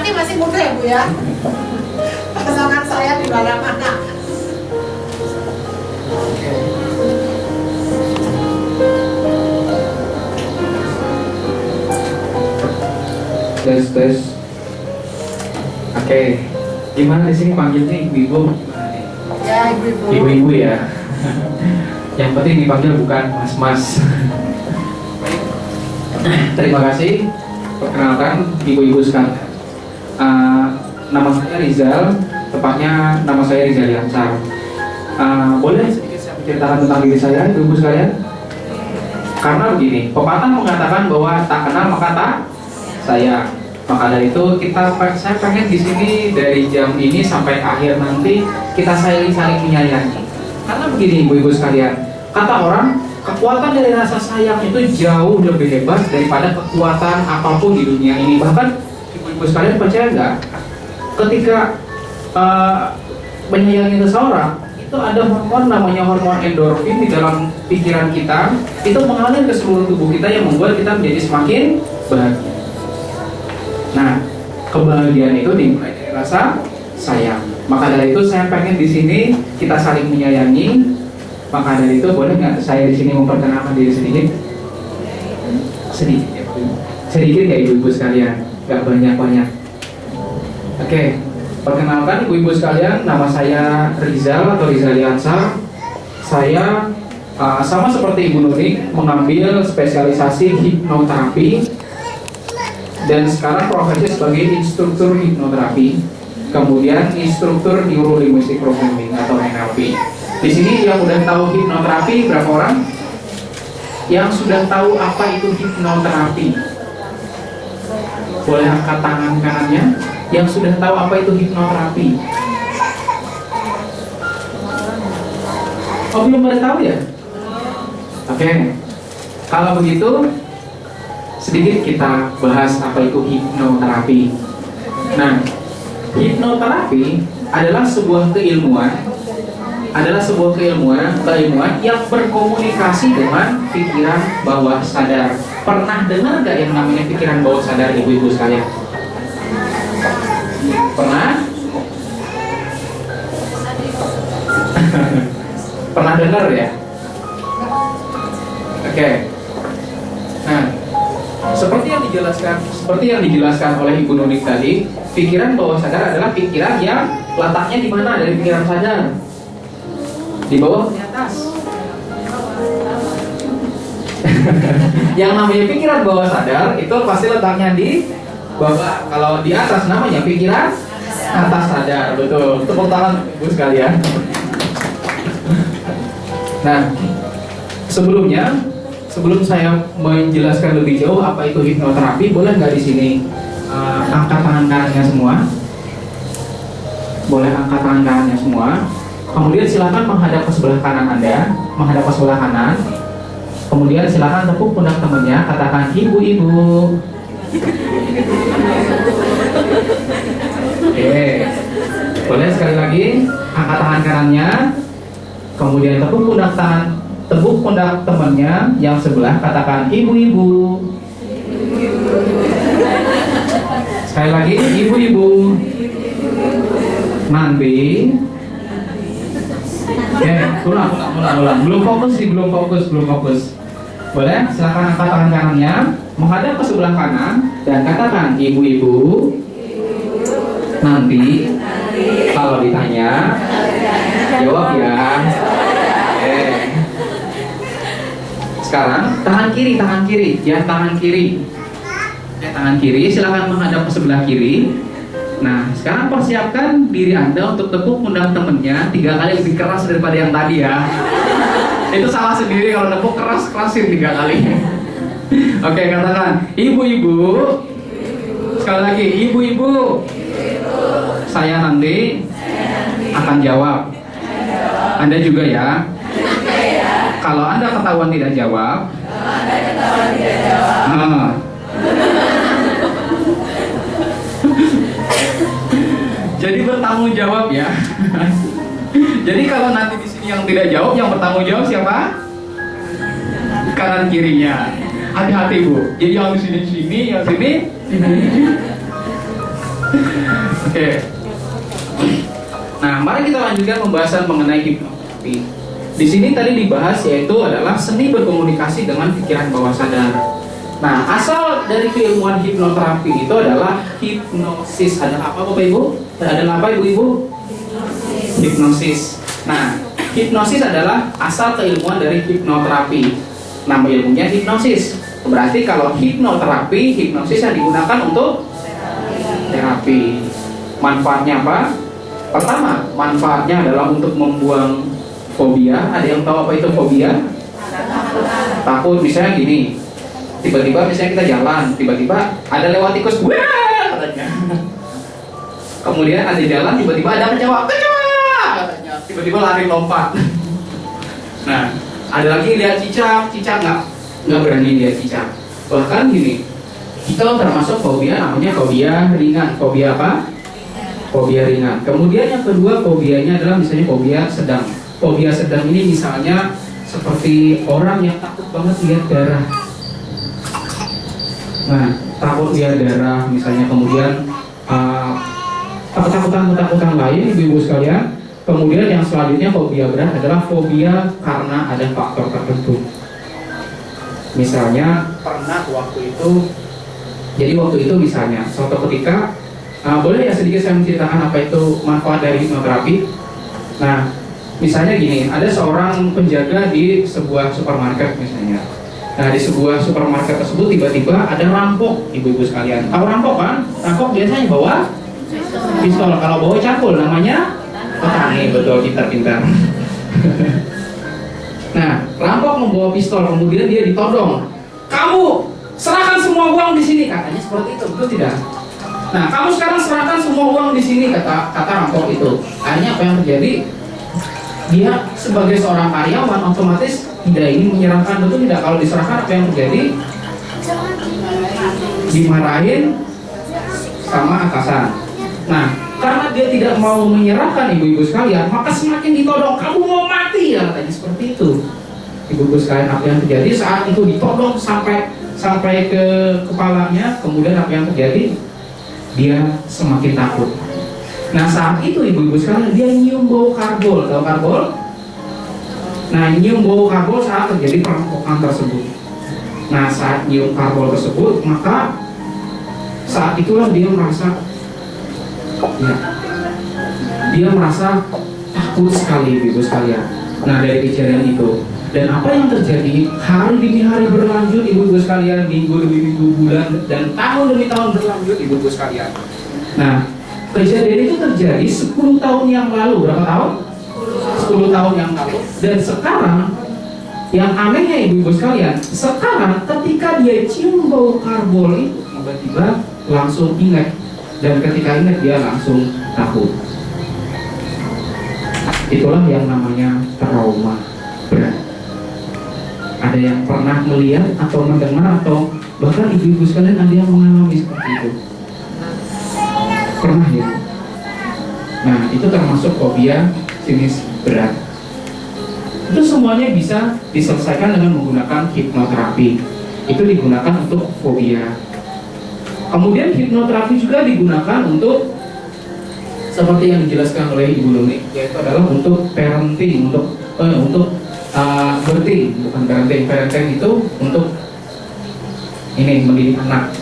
berarti masih muda ya Bu ya? Pasangan saya di mana-mana. Tes. Oke. Gimana di sini panggilnya ibu-ibu? Gimana nih? Ya ibu-ibu. Ibu-ibu ya. Yang penting dipanggil bukan mas-mas. Terima kasih. Perkenalkan ibu-ibu sekalian. Nama saya Rizal. Tepatnya nama saya Rizal Yansar. Boleh sedikit saya menceritakan tentang diri saya, ibu-ibu sekalian? Karena begini, pepatah mengatakan bahwa tak kenal maka tak sayang. Maka dari itu saya pengen di sini dari jam ini sampai akhir nanti kita saling menyayangi. Karena begini ibu-ibu sekalian, kata orang kekuatan dari rasa sayang itu jauh lebih hebat daripada kekuatan apapun di dunia ini. Bahkan ibu-ibu sekalian percaya nggak? Ketika menyayangi seseorang itu ada hormon namanya hormon endorfin di dalam pikiran kita, itu mengalir ke seluruh tubuh kita yang membuat kita menjadi semakin bahagia. Nah, kebahagiaan itu dimulai dari rasa sayang. Maka dari itu saya pengen di sini kita saling menyayangi. Maka dari itu boleh nggak saya di sini memperkenalkan diri sedikit? Sedikit ya, sedikit ya ibu-ibu sekalian, nggak banyak-banyak. Oke, perkenalkan ibu-ibu sekalian, nama saya Rizal atau Rizal Yansar. Saya sama seperti Ibu Nuni mengambil spesialisasi hipnoterapi. Dan sekarang profesi sebagai instruktur hipnoterapi, kemudian instruktur neuro linguistic programming atau NLP. Di sini yang udah tahu hipnoterapi berapa orang? Yang sudah tahu apa itu hipnoterapi? Boleh angkat tangan kanannya. Yang sudah tahu apa itu hipnoterapi? Oh, belum pada tahu ya? Oke. Kalau begitu sedikit kita bahas apa itu hipnoterapi. Nah, hipnoterapi adalah sebuah keilmuan yang berkomunikasi dengan pikiran bawah sadar. Pernah dengar gak yang namanya pikiran bawah sadar ibu-ibu sekalian? Pernah? Pernah dengar ya? Oke. Nah, seperti yang dijelaskan oleh Ibu Nunik tadi, pikiran bawah sadar adalah pikiran yang letaknya di mana dari pikiran sadar? Di bawah, di atas. Yang namanya pikiran bawah sadar itu pasti letaknya di bawah. Kalau di atas namanya pikiran atas sadar. Betul. Tepuk tangan ibu sekalian. Nah, sebelum saya menjelaskan lebih jauh apa itu hipnoterapi, boleh nggak di sini angkat tangan kanannya semua? Boleh angkat tangan kanannya semua. Kemudian silakan menghadap ke sebelah kanan Anda, menghadap ke sebelah kanan. Kemudian silakan tepuk pundak temannya, katakan ibu-ibu. Oke. Boleh sekali lagi angkat tangan kanannya. Kemudian tepuk pundak temannya yang sebelah, katakan ibu-ibu. Sekali lagi ibu-ibu. Nanti ulang. Belum fokus. Boleh, silakan angkat tangan kanannya, menghadap ke sebelah kanan dan katakan ibu-ibu. Nanti kalau ditanya jawab ya. Sekarang tangan kiri, ya tangan kiri, silakan menghadap ke sebelah kiri. Nah, sekarang persiapkan diri Anda untuk tepuk pundak temennya 3 kali lebih keras daripada yang tadi ya. Itu salah sendiri kalau tepuk kerasin 3 kali. Oke, katakan ibu-ibu. Sekali lagi ibu-ibu. Saya nanti akan jawab. Anda juga ya. Kalau Anda ketahuan tidak jawab, jadi bertanggung jawab ya. Jadi kalau nanti di sini yang tidak jawab, yang bertanggung jawab siapa? Kanan kirinya. Hati-hati Bu. Jadi yang di sini, yang sini. Oke. Nah, mari kita lanjutkan pembahasan mengenai hipnoterapi. Di sini tadi dibahas yaitu adalah seni berkomunikasi dengan pikiran bawah sadar. Nah, asal dari keilmuan hipnoterapi itu adalah hipnosis. Ada apa Bapak Ibu? Ada apa Ibu-ibu? Hipnosis. Nah, hipnosis adalah asal keilmuan dari hipnoterapi. Nama ilmunya hipnosis. Berarti kalau hipnoterapi, hipnosis yang digunakan untuk terapi. Manfaatnya apa? Pertama, manfaatnya adalah untuk membuang fobia. Ada yang tahu apa itu fobia? Takut. Misalnya gini, tiba-tiba misalnya kita jalan, tiba-tiba ada lewat tikus, wah katanya. Kemudian ada jalan, tiba-tiba ada kecoa katanya. Tiba-tiba lari lompat. Nah, ada lagi lihat cicak nggak berani lihat cicak. Bahkan gini, itu termasuk fobia, namanya fobia ringan. Fobia apa? Fobia ringan. Kemudian yang kedua, fobianya adalah misalnya fobia sedang. Fobia sedang ini misalnya seperti orang yang takut banget lihat darah. Nah, takut lihat darah misalnya, kemudian ketakutan lain ibu-ibu sekalian. Kemudian yang selanjutnya fobia berat adalah fobia karena ada faktor tertentu. Misalnya pernah waktu itu misalnya suatu ketika, boleh ya sedikit saya menceritakan apa itu manfaat dari hipnoterapi. Nah, misalnya gini, ada seorang penjaga di sebuah supermarket misalnya. Nah, di sebuah supermarket tersebut tiba-tiba ada rampok, ibu-ibu sekalian. Tahu rampok kan? Rampok biasanya bawa pistol. Kalau bawa cangkul namanya petani, betul, pintar-pintar. Nah, rampok membawa pistol, kemudian dia ditodong. Kamu serahkan semua uang di sini, katanya seperti itu, betul tidak? Nah, kamu sekarang serahkan semua uang di sini, kata rampok itu. Akhirnya apa yang terjadi? Dia sebagai seorang karyawan otomatis tidak ingin menyerahkan, betul tidak? Kalau diserahkan apa yang terjadi? Dimarahin sama atasan. Nah, karena dia tidak mau menyerahkan ibu-ibu sekalian, maka semakin ditodong. Kamu mau mati ya, katanya seperti itu. Ibu-ibu sekalian, apa yang terjadi saat itu ditodong sampai ke kepalanya, kemudian apa yang terjadi? Dia semakin takut. Nah, saat itu ibu-ibu sekalian, dia nyium bau karbol. Tahu karbol? Nah, nyium bau karbol saat terjadi perampokan tersebut. Nah, saat nyium karbol tersebut, maka saat itulah dia merasa takut sekali, ibu-ibu sekalian. Nah, dari kejadian itu, dan apa yang terjadi hari demi hari berlanjut, ibu-ibu sekalian, minggu demi minggu, bulan dan tahun demi tahun berlanjut, ibu-ibu sekalian. Nah, kejadian itu terjadi 10 tahun yang lalu. Berapa tahun? 10 tahun yang lalu. Dan sekarang yang anehnya ibu-ibu sekalian, sekarang ketika dia cium bau karbol itu, tiba-tiba langsung ingat. Dan ketika ingat dia langsung takut. Itulah yang namanya trauma berat. Ada yang pernah melihat atau mendengar atau bahkan ibu-ibu sekalian ada yang mengalami seperti itu? Pernah ya? Nah, itu termasuk fobia jenis berat. Itu semuanya bisa diselesaikan dengan menggunakan hipnoterapi. Itu digunakan untuk fobia. Kemudian hipnoterapi juga digunakan untuk seperti yang dijelaskan oleh Ibu Luni, yaitu adalah untuk parenting, untuk birthing, bukan parenting. Parenting itu untuk mendidik anak.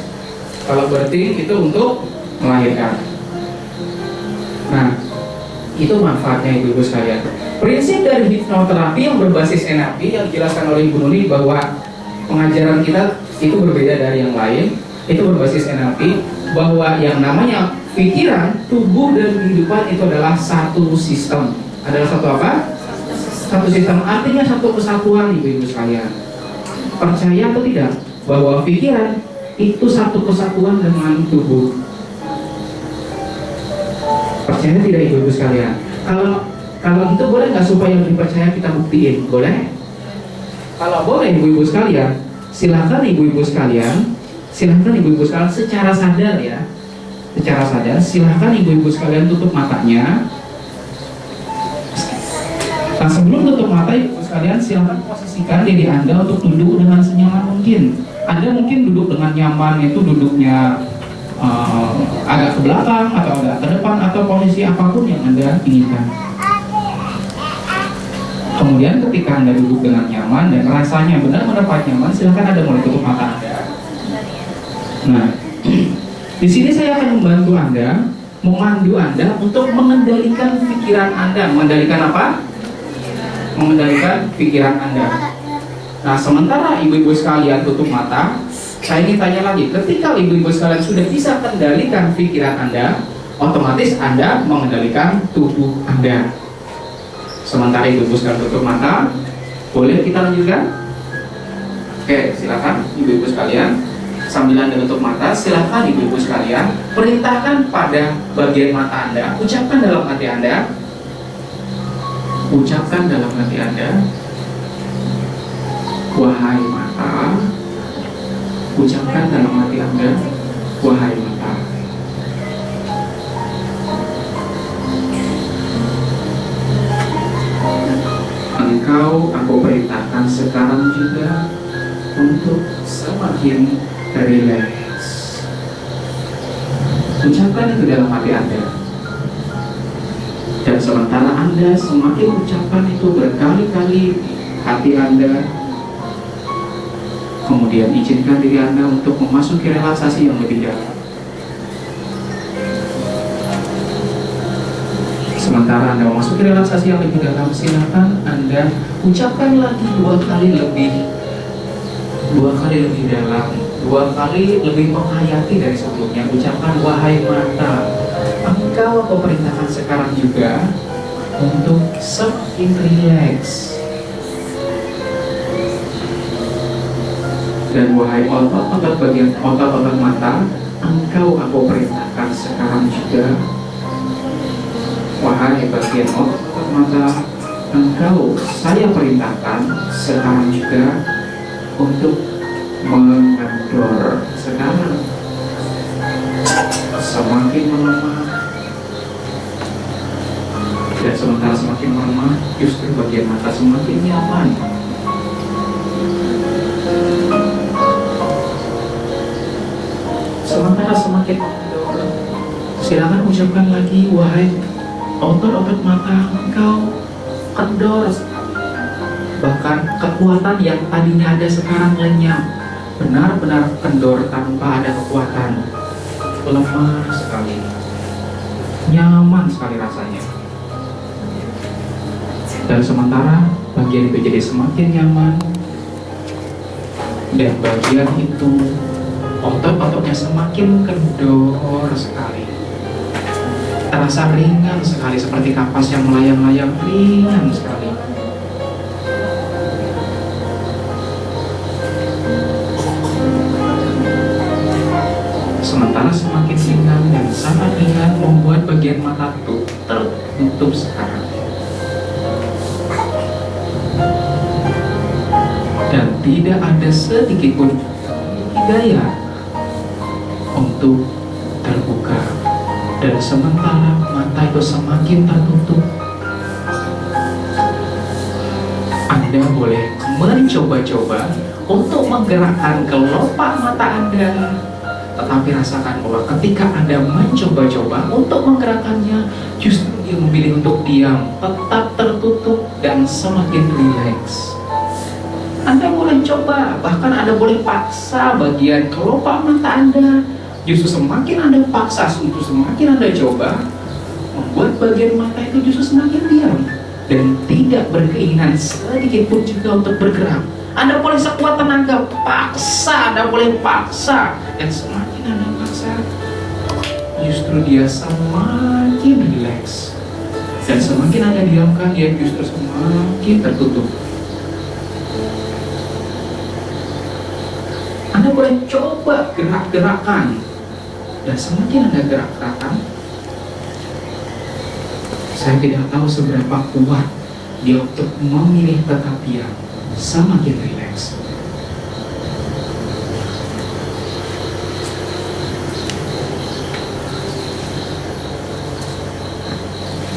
Kalau birthing itu untuk melahirkan. Nah, itu manfaatnya ibu-ibu sekalian. Prinsip dari hipnoterapi yang berbasis NLP yang dijelaskan oleh Ibu Nuni bahwa pengajaran kita itu berbeda dari yang lain. Itu berbasis NLP, bahwa yang namanya pikiran, tubuh, dan kehidupan itu adalah satu sistem. Adalah satu apa? Satu sistem, artinya satu kesatuan, ibu-ibu sekalian. Percaya atau tidak bahwa pikiran itu satu kesatuan dengan tubuh? Percaya tidak ibu-ibu sekalian? Kalau itu boleh nggak supaya lebih percaya kita buktiin? Boleh? Kalau boleh ibu-ibu sekalian, silahkan ibu-ibu sekalian secara sadar ya, secara sadar silahkan ibu-ibu sekalian tutup matanya. Nah, sebelum tutup mata, ibu sekalian silahkan posisikan diri Anda untuk duduk dengan senyaman mungkin. Anda mungkin duduk dengan nyaman, itu duduknya agak ke belakang atau agak ke depan atau posisi apapun yang Anda inginkan. Kemudian ketika Anda duduk dengan nyaman dan rasanya benar-benar nyaman, silakan Anda mulai tutup mata Anda. Nah, di sini saya akan membantu Anda, memandu Anda untuk mengendalikan pikiran Anda. Mengendalikan apa? Mengendalikan pikiran Anda. Nah, sementara ibu-ibu sekalian tutup mata, saya ingin tanya lagi, ketika ibu-ibu sekalian sudah bisa kendalikan pikiran Anda, otomatis Anda mengendalikan tubuh Anda. Sementara ibu-ibu sekalian tutup mata, boleh kita lanjutkan? Oke, silakan ibu-ibu sekalian. Sambil Anda tutup mata, silakan ibu-ibu sekalian perintahkan pada bagian mata Anda, ucapkan dalam hati Anda, ucapkan dalam hati Anda, wahai mata, ucapkan dalam hati Anda, wahai mata. Engkau aku perintahkan sekarang juga untuk semakin rileks. Ucapkan itu dalam hati Anda. Dan sementara Anda semakin ucapkan itu berkali-kali hati Anda, kemudian izinkan diri Anda untuk memasuki relaksasi yang lebih dalam. Sementara Anda memasuki relaksasi yang lebih dalam, silakan Anda ucapkan lagi dua kali lebih dalam, dua kali lebih menghayati dari sebelumnya. Ucapkan, wahai mata, engkau aku perintahkan sekarang juga untuk semakin rileks. Dan wahai otot-otot bagian otot-otot mata, engkau aku perintahkan sekarang juga, wahai bagian otot-otot mata, engkau saya perintahkan sekarang juga untuk mengendor. Sekarang semakin melemah, dan sementara semakin melemah, justru bagian mata semakin nyaman. Sementara semakin mengendor, silakan ucapkan lagi, wahai otot-otot mata, engkau kendor. Bahkan kekuatan yang tadinya ada sekarang lenyap, benar-benar kendor tanpa ada kekuatan, lemah sekali, nyaman sekali rasanya. Dan sementara bagian itu jadi semakin nyaman, dan bagian itu otot-ototnya semakin kendor sekali, terasa ringan sekali, seperti kapas yang melayang-layang, ringan sekali. Sementara semakin ringan dan sangat ringan, membuat bagian mata itu tertutup sekarang. Dan tidak ada sedikit pun daya untuk terbuka. Dan sementara mata itu semakin tertutup, Anda boleh mencoba-coba untuk menggerakkan kelopak mata Anda. Tetapi rasakan bahwa ketika Anda mencoba-coba untuk menggerakkannya, justru dia memilih untuk diam, tetap tertutup, dan semakin rileks. Anda boleh coba, bahkan Anda boleh paksa bagian kelopak mata Anda. Justru semakin Anda paksa, justru semakin Anda coba, membuat bagian mata itu justru semakin diam dan tidak berkeinginan sedikit pun juga untuk bergerak. Anda boleh sekuat tenaga paksa, Anda boleh paksa, dan semakin Anda paksa, justru dia semakin rileks. Dan semakin Anda diamkan, dia justru semakin tertutup. Anda boleh coba gerak-gerakan, dan semakin Anda gerak-gerakan, saya tidak tahu seberapa kuat dia untuk memilih tetap diam, semakin rileks.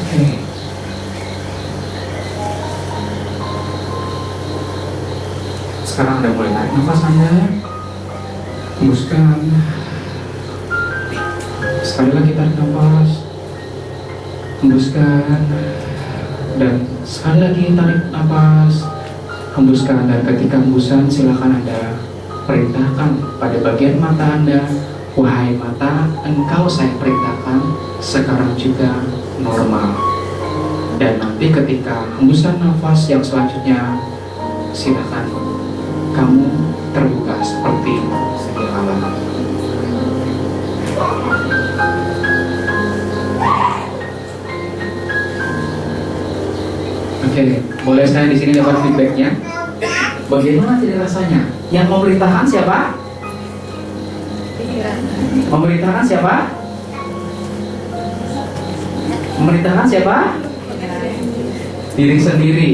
Oke. Sekarang Anda boleh tarik nafas Anda, hembuskan, Sekali lagi tarik nafas, hembuskan, dan sekali lagi tarik nafas, hembuskan. Dan ketika hembusan, silakan Anda perintahkan pada bagian mata Anda, wahai mata, engkau saya perintahkan sekarang juga normal. Dan nanti ketika hembusan nafas yang selanjutnya, silakan kamu terbuka seperti sedia kala. Oke, boleh saya di sini dapat feedbacknya? Bagaimana tidak rasanya? Yang memerintahkan siapa? Memerintahkan siapa? Memerintahkan siapa? Diri sendiri.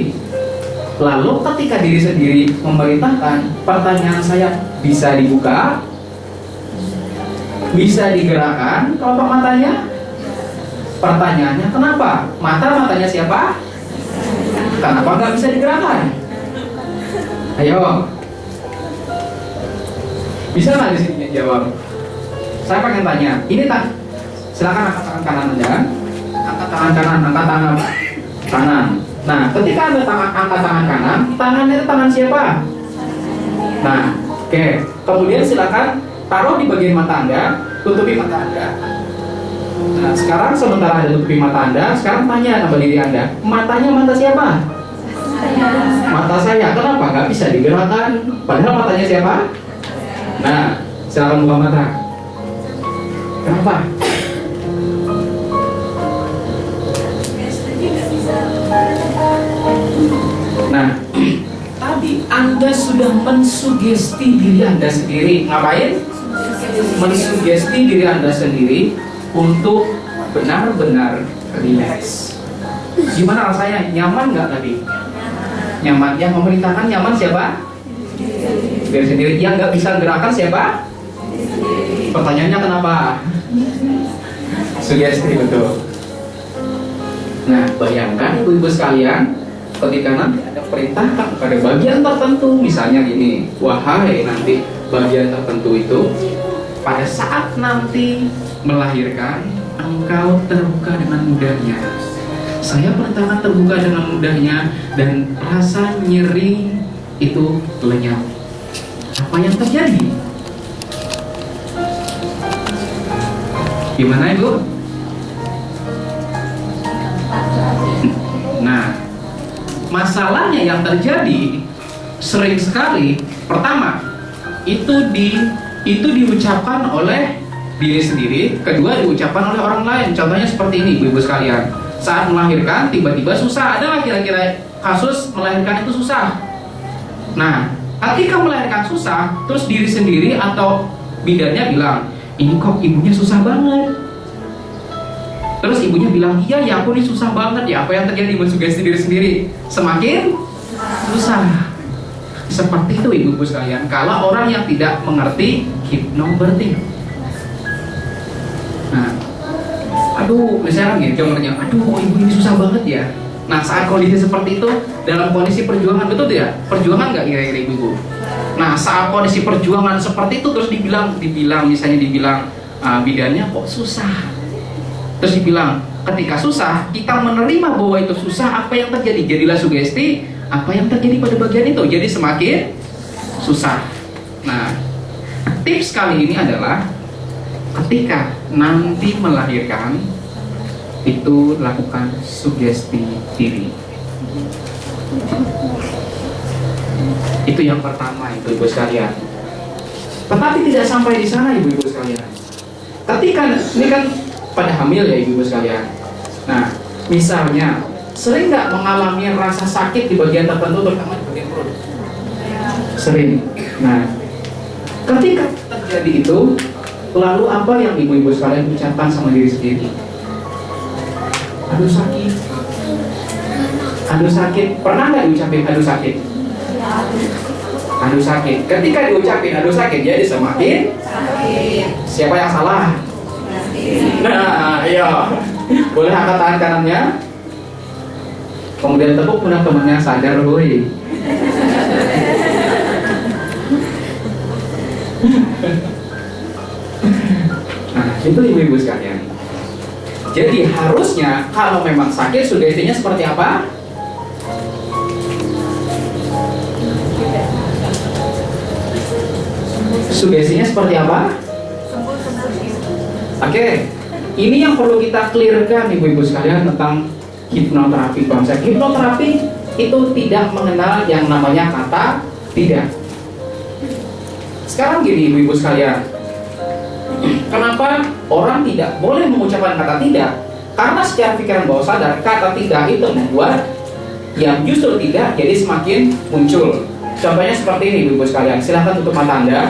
Lalu ketika diri sendiri memerintahkan, pertanyaan saya, bisa dibuka? Bisa digerakkan kelopak matanya? Pertanyaannya kenapa? Matanya siapa? Kenapa nggak bisa digerakkan? Ayo, bisa nggak di sini jawab? Saya pengen tanya. Ini silakan angkat tangan kanan Anda, angkat tangan kanan, angkat tangan kanan. Nah, ketika Anda angkat tangan kanan, tangannya itu tangan siapa? Nah, oke. Kemudian silakan taruh di bagian mata Anda, tutupi mata Anda. Nah, sekarang sementara Anda tutupi mata Anda, sekarang tanya sama diri Anda, matanya mata siapa? Mata saya. Kenapa nggak bisa digerakkan? Padahal matanya siapa? Nah, silakan buka mata. Kenapa? Nah, tadi Anda sudah mensugesti diri Anda sendiri. Ngapain? Mensugesti diri Anda sendiri untuk benar-benar rileks. Gimana rasanya? Nyaman nggak tadi? Nyaman. Yang memerintahkan nyaman siapa? Diri sendiri. Yang nggak bisa gerakan siapa? Pertanyaannya kenapa? Sugesti, betul. Nah, bayangkan ibu-ibu sekalian, ketika nanti ada perintahkan pada bagian tertentu, misalnya gini, wahai nanti bagian tertentu itu, pada saat nanti melahirkan, engkau terbuka dengan mudahnya. Saya perintahkan terbuka dengan mudahnya, dan rasa nyeri itu lenyap. Apa yang terjadi? Gimana Ibu? Nah, masalahnya yang terjadi sering sekali, pertama itu diucapkan oleh diri sendiri, kedua diucapkan oleh orang lain. Contohnya seperti ini, ibu-ibu sekalian, saat melahirkan tiba-tiba susah. Ada nggak kira-kira kasus melahirkan itu susah? Nah, ketika melahirkan susah, terus diri sendiri atau bidannya bilang, ini kok ibunya susah banget. Terus ibunya bilang, iya ya aku ini susah banget ya. Apa yang terjadi? Mensugesti diri sendiri, semakin susah. Seperti itu ibu-ibu sekalian, kalau orang yang tidak mengerti hypnobirthing. Nah, aduh, misalnya gini, contohnya, aduh ibu ini susah banget ya. Nah, saat kondisi seperti itu, dalam kondisi perjuangan, betul tidak? Perjuangan nggak kira-kira ibu-ibu? Nah, saat kondisi perjuangan seperti itu, terus dibilang bidannya kok susah. Terus dibilang, ketika susah, kita menerima bahwa itu susah, apa yang terjadi? Jadilah sugesti, apa yang terjadi pada bagian itu? Jadi semakin susah. Nah, tips kali ini adalah, ketika nanti melahirkan, itu lakukan sugesti diri. Itu yang pertama, ibu-ibu sekalian. Tetapi tidak sampai di sana, ibu-ibu sekalian. Ketika ini kan pada hamil ya ibu-ibu sekalian. Nah, misalnya sering nggak mengalami rasa sakit di bagian tertentu, terutama di bagian perut? Sering. Nah, ketika terjadi itu, lalu apa yang ibu-ibu sekalian ucapkan sama diri sendiri? Aduh sakit. Aduh sakit. Pernah nggak diucapin aduh sakit? Aduh sakit. Ketika diucapin aduh sakit, jadi semakin sakit. Siapa yang salah? Nah, iya. Boleh angkat tangan kanannya. Kemudian tepuk pundak temannya, sadar boy. Nah, Itu ibu-ibu sekalian. Jadi harusnya kalau memang sakit sugestinya seperti apa? Sugestinya seperti apa? Oke, ini yang perlu kita clearkan ibu-ibu sekalian tentang hipnoterapi. Konsep hipnoterapi itu tidak mengenal yang namanya kata tidak. Sekarang gini ibu-ibu sekalian, kenapa orang tidak boleh mengucapkan kata tidak? Karena secara pikiran bawah sadar kata tidak itu membuat yang justru tidak jadi semakin muncul. Contohnya seperti ini ibu-ibu sekalian, silahkan tutup mata Anda.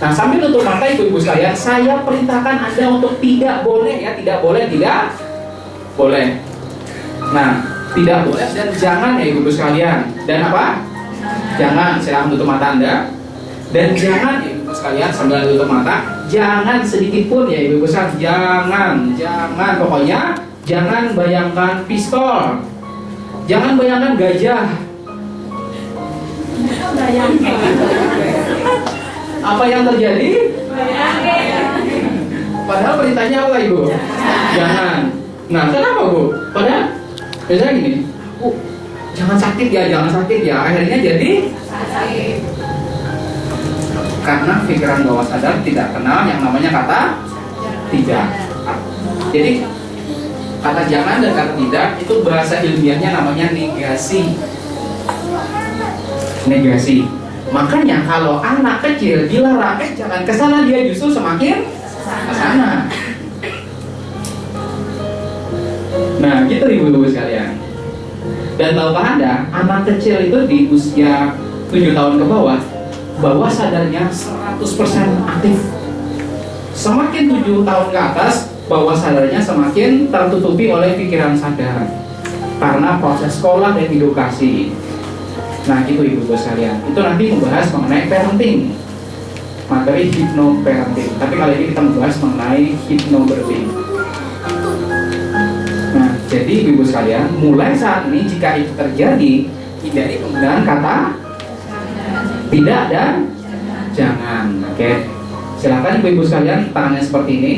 Nah sambil tutup mata ibu-ibu sekalian, saya perintahkan Anda untuk tidak boleh ya, tidak boleh, tidak boleh. Nah tidak boleh dan jangan ya ibu-ibu sekalian. Dan apa? Jangan, silahkan tutup mata Anda. Dan jangan ya ibu sekalian sambil tutup mata, jangan sedikit pun ya ibu sekalian, jangan pokoknya jangan bayangkan pistol, jangan bayangkan gajah. Apa yang terjadi? Padahal perintahnya apa ibu? Jangan. Nah kenapa bu? Padahal biasanya gini, jangan sakit ya, jangan sakit ya. Akhirnya jadi sakit. Karena pikiran bawah sadar tidak kenal yang namanya kata tidak. Jadi kata jangan dan kata tidak itu bahasa ilmiahnya namanya negasi. Negasi. Makanya kalau anak kecil dilarang jangan kesana, dia justru semakin kesana. Nah gitu ibu-ibu sekalian. Dan tahukah Anda, anak kecil itu di usia 7 tahun ke bawah sadarnya 100% aktif. Semakin 7 tahun ke atas, bawah sadarnya semakin tertutupi oleh pikiran sadar karena proses sekolah dan edukasi. Nah itu ibu-ibu sekalian, itu nanti membahas mengenai parenting, materi hypnoparenting. Tapi kali ini kita membahas mengenai hypnobirthing. Nah jadi ibu-ibu sekalian, mulai saat ini jika itu terjadi, hindari penggunaan kata tidak dan jangan. Oke, silakan ibu-ibu sekalian, tangannya seperti ini.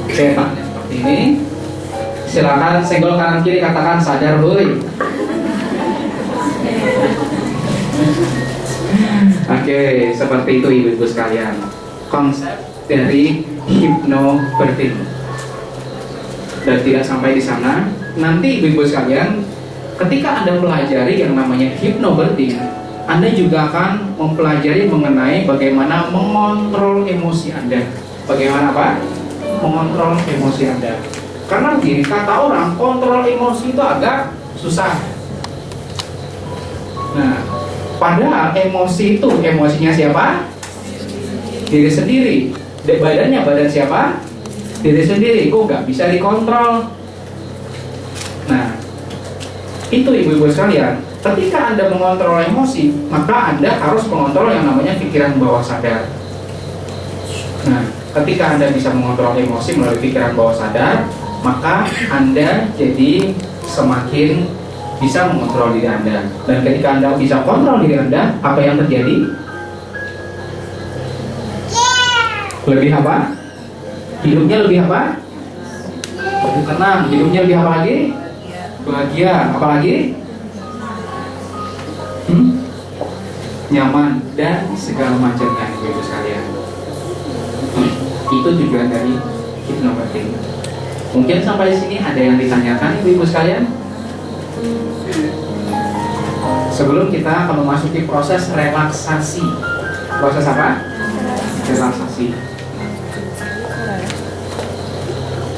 Oke, tangannya seperti ini. Silakan senggol kanan kiri, katakan sadar boy. Oke, seperti itu ibu-ibu sekalian konsep dari hypnobirthing. Dan tidak sampai di sana, nanti ibu-ibu sekalian, ketika Anda pelajari yang namanya hypnobirthing, Anda juga akan mempelajari mengenai bagaimana mengontrol emosi Anda. Bagaimana apa? Mengontrol emosi Anda. Karena begini, kata orang, kontrol emosi itu agak susah. Nah, padahal emosi itu, emosinya siapa? Diri sendiri. Badannya badan siapa? Diri sendiri. Kok nggak bisa dikontrol? Nah, itu ibu-ibu sekalian, ketika Anda mengontrol emosi, maka Anda harus mengontrol yang namanya pikiran bawah sadar. Nah, ketika Anda bisa mengontrol emosi melalui pikiran bawah sadar, maka Anda jadi semakin bisa mengontrol diri Anda. Dan ketika Anda bisa kontrol diri Anda, apa yang terjadi? Lebih apa? Hidupnya lebih apa? Lebih tenang. Hidupnya lebih apa lagi? Bahagia. Apa lagi? Nyaman dan segala macamnya ibu sekalian. Itu tujuan dari hypnobirthing. Mungkin sampai sini ada yang ditanyakan ibu sekalian? Sebelum kita akan memasuki proses relaksasi. Proses apa? Relaksasi.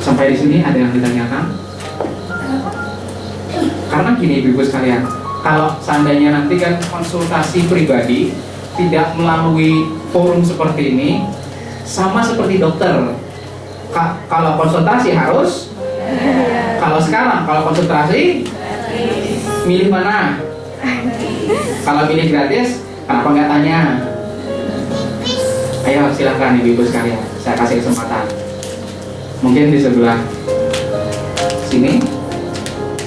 Sampai di sini ada yang ditanyakan? Karena gini ibu sekalian, kalau seandainya nanti kan konsultasi pribadi tidak melalui forum seperti ini, sama seperti dokter. Kalau konsultasi harus, kalau sekarang kalau konsultasi milih mana? Kalau milih gratis, kenapa nggak tanya? Ayo silahkan ibu sekalian, saya kasih kesempatan. Mungkin di sebelah sini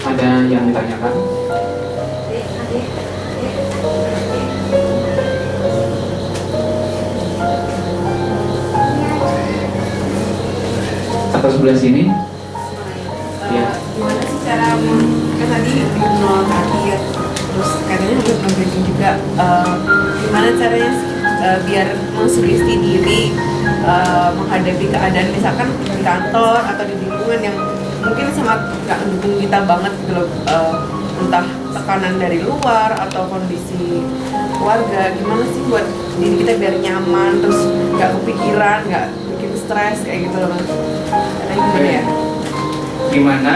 ada yang ditanyakan. sebelah sini. Ya. Gimana sih cara kan tadi hipnoterapi ya, terus katanya hypnobirthing juga, gimana caranya biar mensugesti diri menghadapi keadaan misalkan di kantor atau di lingkungan yang mungkin sangat nggak mendukung kita banget gitu loh, entah tekanan dari luar atau kondisi keluarga. Gimana sih buat diri kita biar nyaman, terus nggak kepikiran, nggak bikin stres kayak gitu loh Mas. Caranya gimana ya? Gimana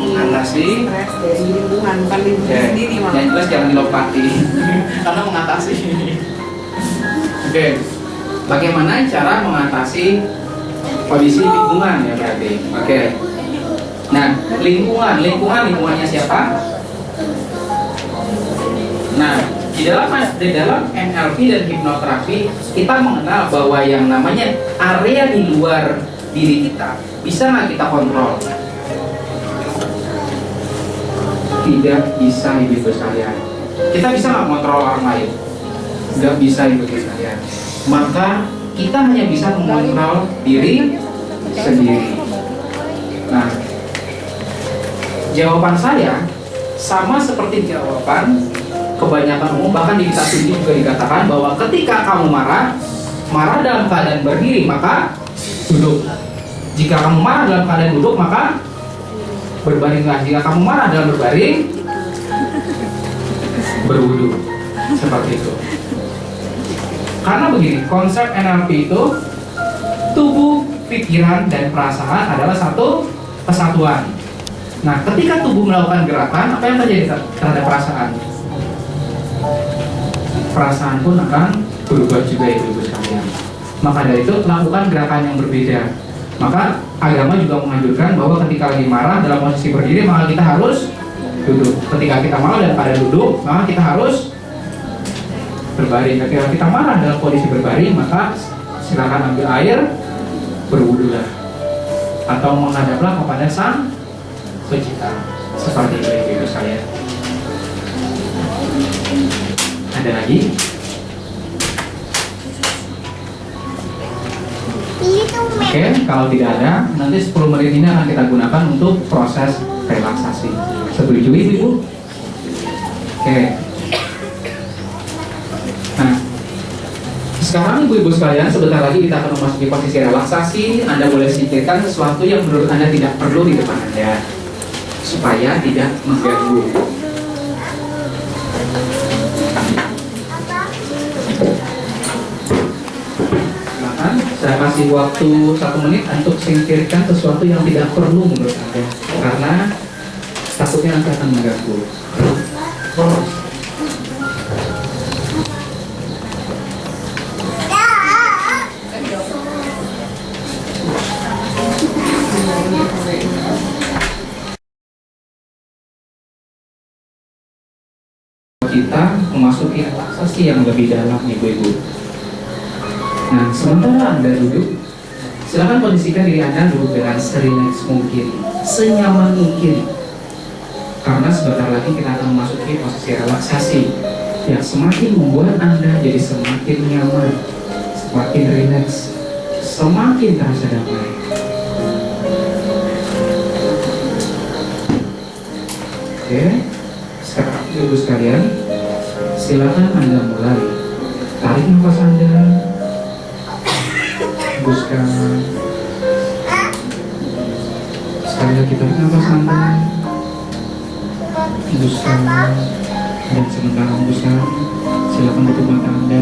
mengatasi stres dari lingkungan, bukan diri sendiri malah. Yang jelas jangan dilompati karena mengatasi. Oke, bagaimana cara mengatasi kondisi lingkungan ya berarti. Oke. Nah, lingkungannya siapa? Nah, di dalam NLP dan hipnoterapi kita mengenal bahwa yang namanya area di luar diri kita bisa nggak kita kontrol? Tidak bisa, ibu sekalian. Kita bisa nggak kontrol orang lain? Nggak bisa, ibu sekalian. Maka kita hanya bisa mengontrol diri sendiri. Nah, jawaban saya sama seperti jawaban kebanyakan umum, bahkan di kitab suci juga dikatakan bahwa ketika kamu marah dalam keadaan berdiri maka duduk. Jika kamu marah dalam keadaan duduk maka berbaringlah. Jika kamu marah dalam berbaring, berwudu. Seperti itu. Karena begini, konsep NLP itu tubuh, pikiran, dan perasaan adalah satu kesatuan. Nah, ketika tubuh melakukan gerakan, apa yang terjadi terhadap perasaan? Perasaan pun akan berubah juga, ibu-ibu sekalian. Maka dari itu lakukan gerakan yang berbeda. Maka agama juga menganjurkan bahwa ketika lagi marah dalam posisi berdiri maka kita harus duduk. Ketika kita marah dalam keadaan duduk maka kita harus berbaring. Ketika kita marah dalam kondisi berbaring maka silakan ambil air, berwudulah atau menghadaplah kepada Sang Pencipta. Seperti itu, ibu sekalian. Ada lagi? Oke, kalau tidak ada, nanti 10 menit ini akan kita gunakan untuk proses relaksasi. Setuju, ibu? Oke. Nah, sekarang ibu-ibu sekalian, sebentar lagi kita akan memasuki posisi relaksasi. Anda boleh singkirkan sesuatu yang menurut Anda tidak perlu di depan Anda, supaya tidak mengganggu. Saya kasih waktu 1 menit untuk singkirkan sesuatu yang tidak perlu menurut Anda, karena takutnya nanti akan mengganggu. Kita memasuki relaksasi yang lebih dalam, ibu-ibu. Nah, sementara Anda duduk, silakan kondisikan diri Anda duduk dengan serileks mungkin, senyaman mungkin. Karena sebentar lagi kita akan memasuki posisi relaksasi yang semakin membuat Anda jadi semakin nyaman, semakin rileks, semakin terasa damai. Oke, sekarang ibu sekalian, silakan Anda mulai. Tarik nafas Anda. Hembuskan. Sekali lagi tarik nafas Anda. Hembuskan. Dan sementara hembuskan, silakan tutup mata Anda.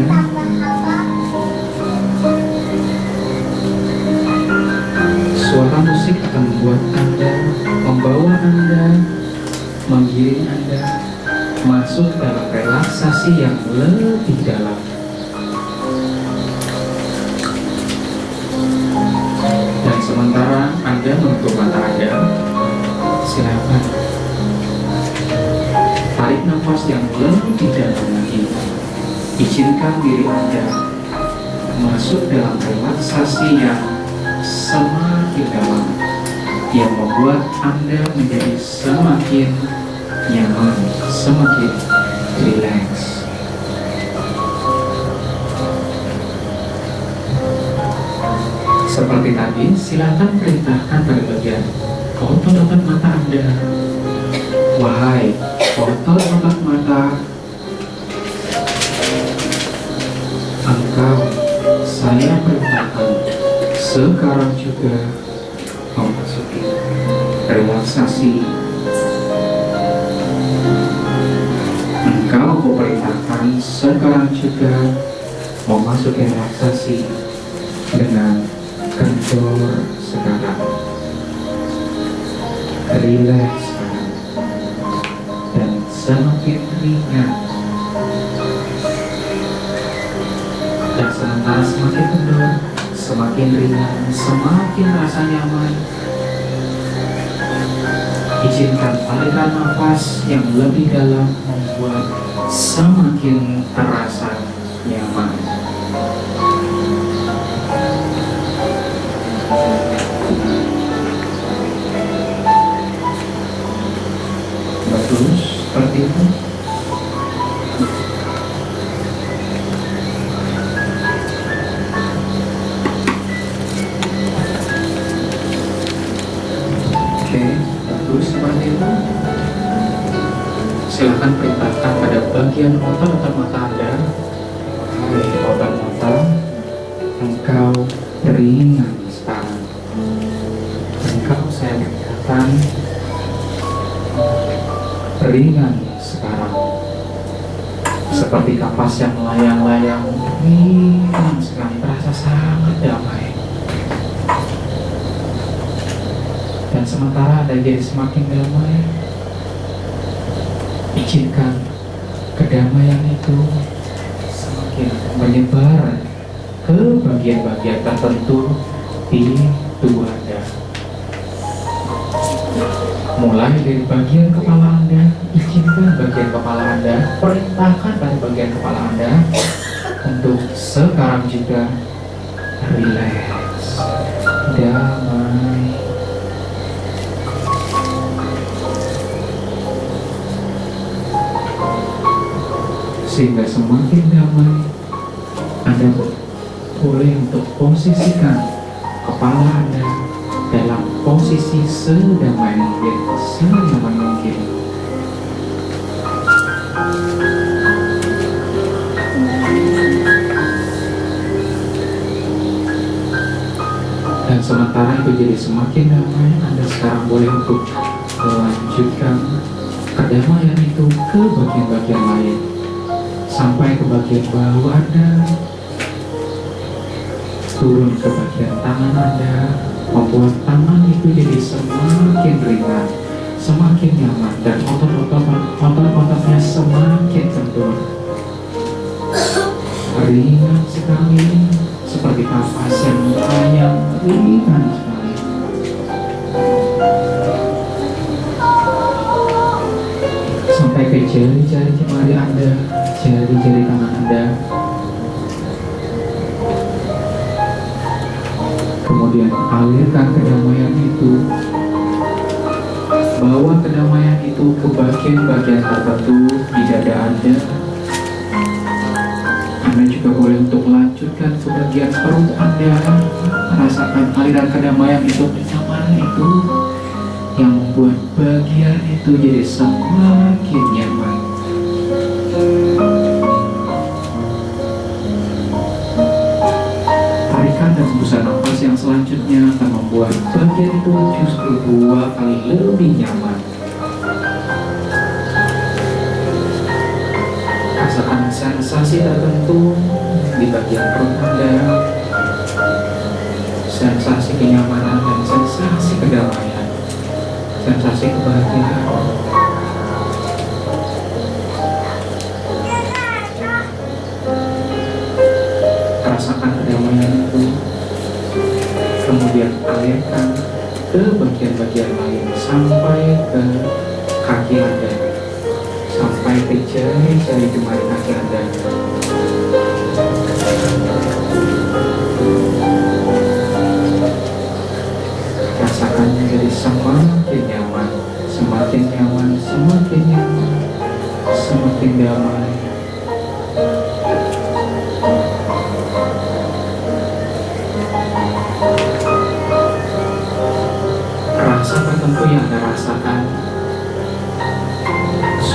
Suara musik akan membuat Anda, membawa Anda, menggiring Anda masuk dalam relaksasi yang lebih dalam. Dan sementara Anda menutup mata Anda, silakan tarik nafas yang lebih dalam lagi. Izinkan diri Anda masuk dalam relaksasi yang semakin dalam, yang membuat Anda menjadi semakin nyaman, semakin rileks. Seperti tadi, silakan perintahkan pada bagian otot-otot mata Anda. Wahai otot-otot mata, engkau saya perintahkan sekarang juga memasuki relaksasi. Engkau kuperintahkan sekarang juga memasuki relaksasi dengan kendor sekarang, rileks sekarang, dan semakin ringan. Dan sementara semakin kendor, semakin ringan, semakin rasa nyaman, izinkan aliran nafas yang lebih dalam membuat semakin terasa nyaman. Bagus, seperti itu. Oke, bagus seperti itu. Silahkan perintahkan pada bagian otot-otot mata Anda. Hai otot mata, engkau ringan sekarang. Engkau saya perintahkan ringan sekarang, seperti kapas yang melayang-layang, ringan sekali, terasa sangat damai. Dan sementara Anda jadi semakin damai, izinkan kedamaian itu semakin menyebar ke bagian-bagian tertentu di tubuh Anda. Mulai dari bagian kepala Anda, izinkan bagian kepala Anda, perintahkan pada bagian kepala Anda untuk sekarang juga rileks, damai. Sehingga semakin damai, Anda boleh untuk posisikan kepala Anda dalam posisi sedamai mungkin, senyaman mungkin. Dan sementara itu jadi semakin damai, Anda sekarang boleh untuk melanjutkan kedamaian itu ke bagian-bagian lain, sampai ke bagian bahu Anda, turun ke bagian tangan Anda, membuat tangan itu jadi semakin ringan, semakin nyaman, dan otot-ototnya semakin kendur. Ringan sekali, seperti kapas yang melayang, ringan sekali. Sampai ke jari-jari jemari Anda, jari-jari tangan Anda. Kemudian alirkan kedamaian itu, bawa kedamaian itu ke bagian-bagian tertentu di dada Anda. Anda juga boleh untuk melanjutkan ke bagian perut Anda, merasakan aliran kedamaian itu, kenyamanan itu, yang membuat bagian itu jadi semakin nyaman. Tarikan dan hembusan nafas yang selanjutnya akan membuat bagian itu justru 2 kali lebih nyaman. Rasakan sensasi tertentu di bagian perut Anda, sensasi kenyamanan dan sensasi kedamaian, sensasi kebahagiaan. Rasakan kedamaian itu, kemudian alirkan ke bagian-bagian lain sampai ke kaki Anda, sampai ke jari-jari jemari kaki Anda. Rasakan menjadi semakin nyaman, semakin nyaman, semakin nyaman, semakin damai.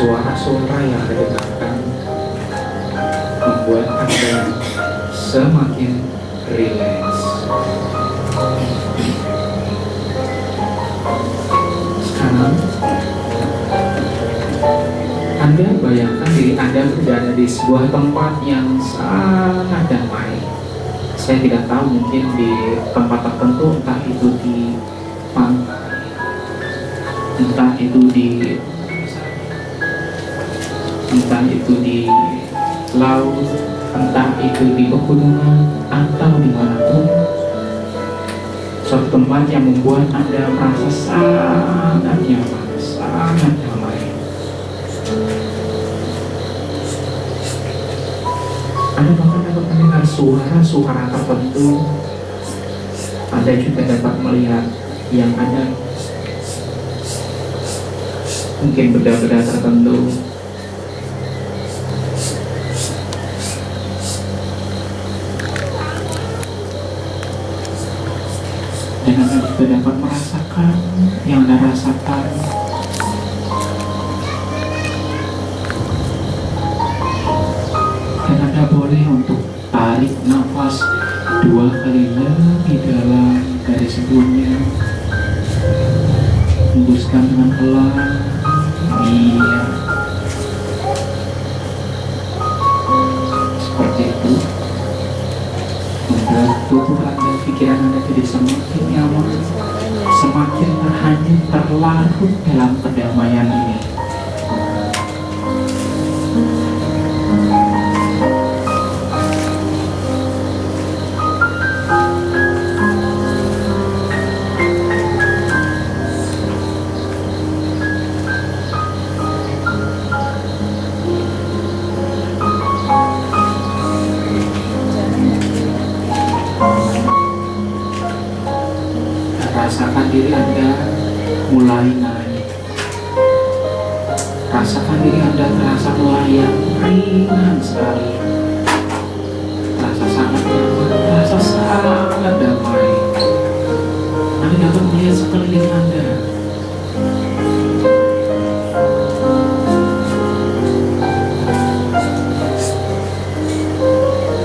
suara-suara yang didengarkan membuat Anda semakin rileks. Sekarang Anda bayangkan diri Anda berada di sebuah tempat yang sangat damai. Saya tidak tahu, mungkin di tempat tertentu, entah itu di pantai, entah itu di laut, entah itu di pegunungan atau dimanapun, suatu tempat yang membuat Anda merasa sangat nyaman, sangat damai. Anda bahkan dapat mendengar suara-suara tertentu. Anda juga dapat melihat yang ada mungkin benda-benda tertentu. Dan Anda juga dapat merasakan yang Anda rasakan. Dan Anda boleh untuk tarik nafas 2 kali lebih dalam dari sebelumnya. Hembuskan dengan pelan. Iya, seperti itu. Membuat tubuh Anda, pikiran Anda jadi semakin nyaman, semakin terhanyut, terlarut dalam kedamaian ini. Rasakan diri Anda mulai naik. Rasakan diri Anda terasa melayang ringan sekali. Terasa sangat nyaman, terasa sangat damai. Anda dapat melihat sekeliling Anda.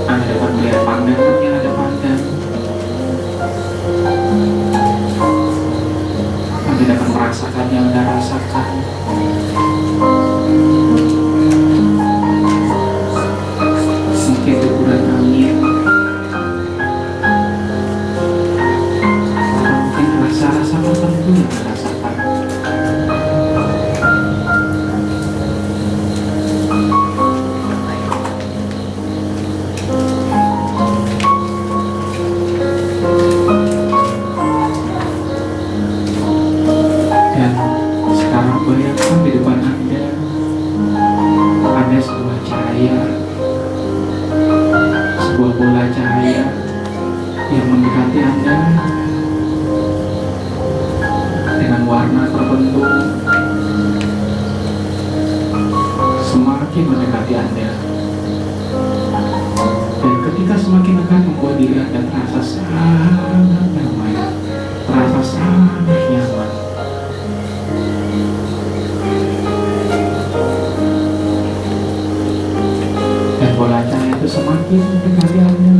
Anda dapat melihat pandangan yang Anda pandang. Anda dapat merasakan yang Anda rasakan. Mungkin deburan angin, atau mungkin rasa-rasa tertentu yang Anda rasakan. Dan sekarang bayangkan di depan Anda ada sebuah cahaya, sebuah bola cahaya yang mendekati Anda dengan warna tertentu, semakin mendekati Anda. Dan ketika semakin dekat, membuat diri Anda terasa sangat damai, terasa sangat nyaman. Dan bola cahaya itu semakin mendekati Anda,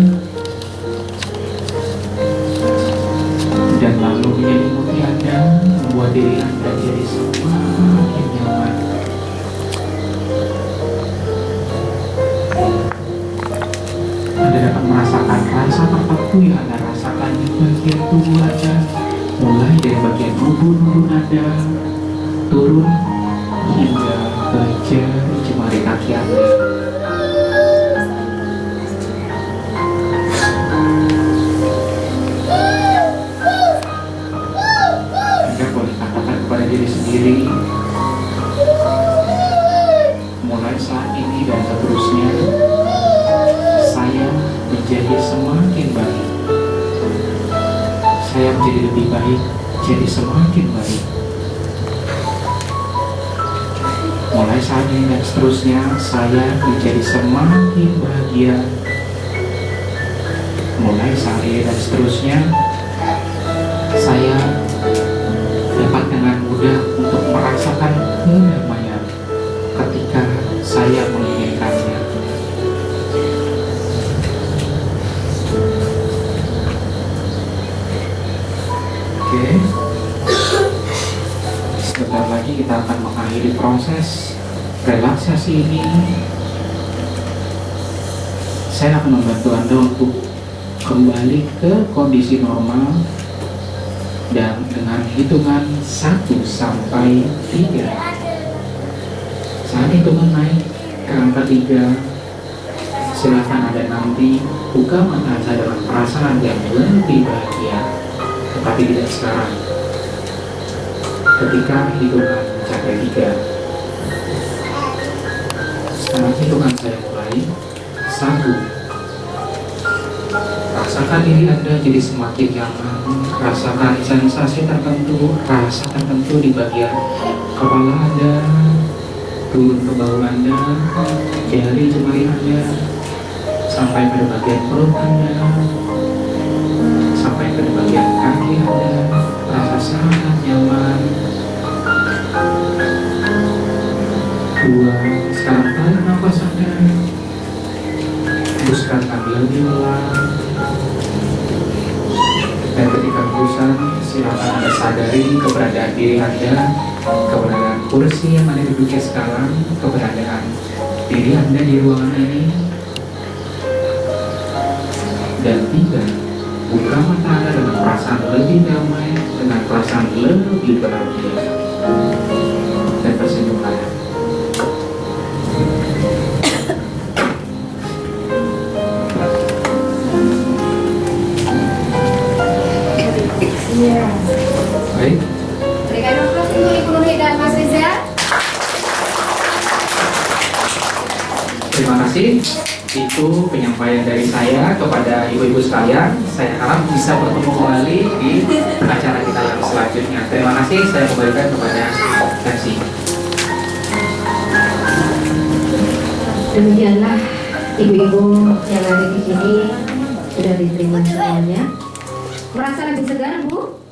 dan lalu menyelimuti Anda, membuat diri Anda jadi semakin nyaman. Anda dapat merasakan rasa tertentu yang Anda rasakan di bagian tubuh Anda, mulai dari bagian ubun-ubun Anda, turun hingga ke jari kaki Anda. Anda boleh katakan kepada diri sendiri, mulai saat ini dan seterusnya, saya menjadi semakin baik. Saya menjadi lebih baik, jadi semakin baik. Mulai saat ini dan seterusnya, saya menjadi semakin bahagia. Mulai saat ini dan seterusnya, saya dapat dengan mudah untuk merasakan kedamaian. saya menginginkannya. Oke, sebentar lagi kita akan mengakhiri proses relaksasi ini. Saya akan membantu Anda untuk kembali ke kondisi normal dan dengan hitungan 1 sampai 3. Saat hitungan naik ke angka 3, silakan Anda nanti buka mata Anda dengan perasaan yang lebih bahagia, tetapi tidak sekarang. Ketika hitungan mencapai 3, sekarang hitungan saya mulai. 1. Rasakan diri Anda jadi semakin nyaman. Rasakan sensasi tertentu, rasa tertentu di bagian kepala Anda, turun ke bahu Anda, jari jemari Anda, sampai pada bagian perut Anda, sampai pada bagian kaki Anda. Rasa sangat nyaman. 2. Sekarang tarik nafas Anda. Hembuskan lebih pelan. Dan ketika hembusan, silakan Anda sadari keberadaan diri Anda, keberadaan kursi yang Anda duduki sekarang, keberadaan diri Anda di ruangan ini. Dan 3. Buka mata Anda dengan perasaan lebih damai, dengan perasaan lebih bahagia, dan tersenyumlah. Iya. Baik. Berikan nafas untuk Ibu Nurhi dan Mas Riza. Terima kasih. Itu penyampaian dari saya kepada ibu-ibu sekalian. Saya harap bisa bertemu kembali di acara kita yang selanjutnya. Terima kasih. Saya kembalikan kepada Nancy. Demikianlah ibu-ibu yang ada di sini sudah diterima semuanya. Merasa lebih segar, Bu?